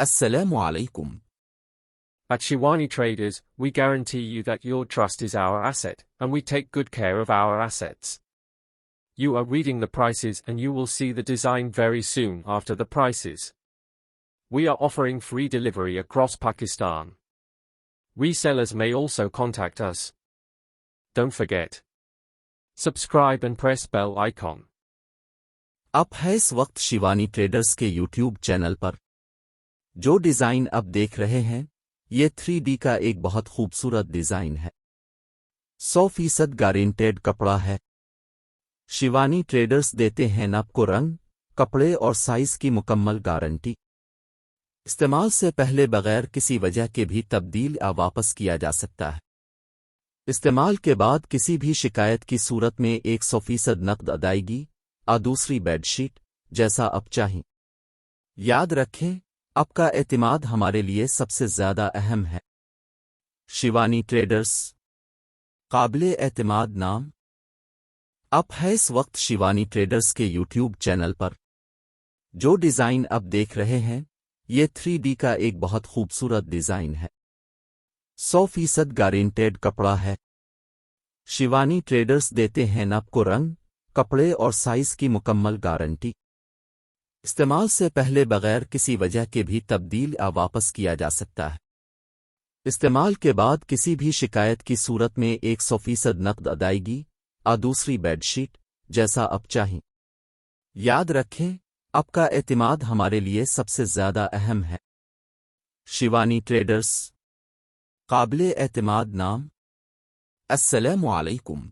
Assalamu alaikum. At Shivani Traders, we guarantee you that your trust is our asset, and we take good care of our assets. You are reading the prices and you will see the design very soon after the prices. We are offering free delivery across Pakistan. Resellers may also contact us. Don't forget. Subscribe and press bell icon. आप है इस वक्त Shivani traders के YouTube channel पर। जो design अब देख रहे हैं, ये 3D का एक बहुत खूबसूरत डिज़ाइन है। 100% गारंटेड कपड़ा है। शिवानी ट्रेडर्स देते हैं आपको रंग, कपड़े और साइज की मुकम्मल गारंटी। इस्तेमाल से पहले बगैर किसी वजह के भी तब्दील या वापस किया जा सकता है। इस्तेमाल के बाद किसी भी शिकायत की सूरत में 100% नकद अदायगी और दूसरी बेडशीट जैसा आप चाहें। याद रखें, आपका एतमाद हमारे लिए सबसे ज़्यादा अहम है। शिवानी ट्रेडर्स, काबिले एतमाद नाम। आप है इस वक्त शिवानी ट्रेडर्स के YouTube चैनल पर। जो डिज़ाइन अब देख रहे हैं, ये 3D का एक बहुत खूबसूरत डिज़ाइन है। 100% गारंटेड कपड़ा है। शिवानी ट्रेडर्स देते हैं आपको रंग, कपड़े और साइज की मुकम्मल गारंटी। इस्तेमाल से पहले बगैर किसी वजह के भी तब्दील या वापस किया जा सकता है। इस्तेमाल के बाद किसी भी शिकायत की सूरत में 100% नकद अदायगी और दूसरी बेडशीट जैसा आप चाहें। याद रखें, आपका एतमाद हमारे लिए सबसे ज़्यादा अहम है। शिवानी ट्रेडर्स, काबिले एतमाद नाम। अस्सलामु अलैकुम।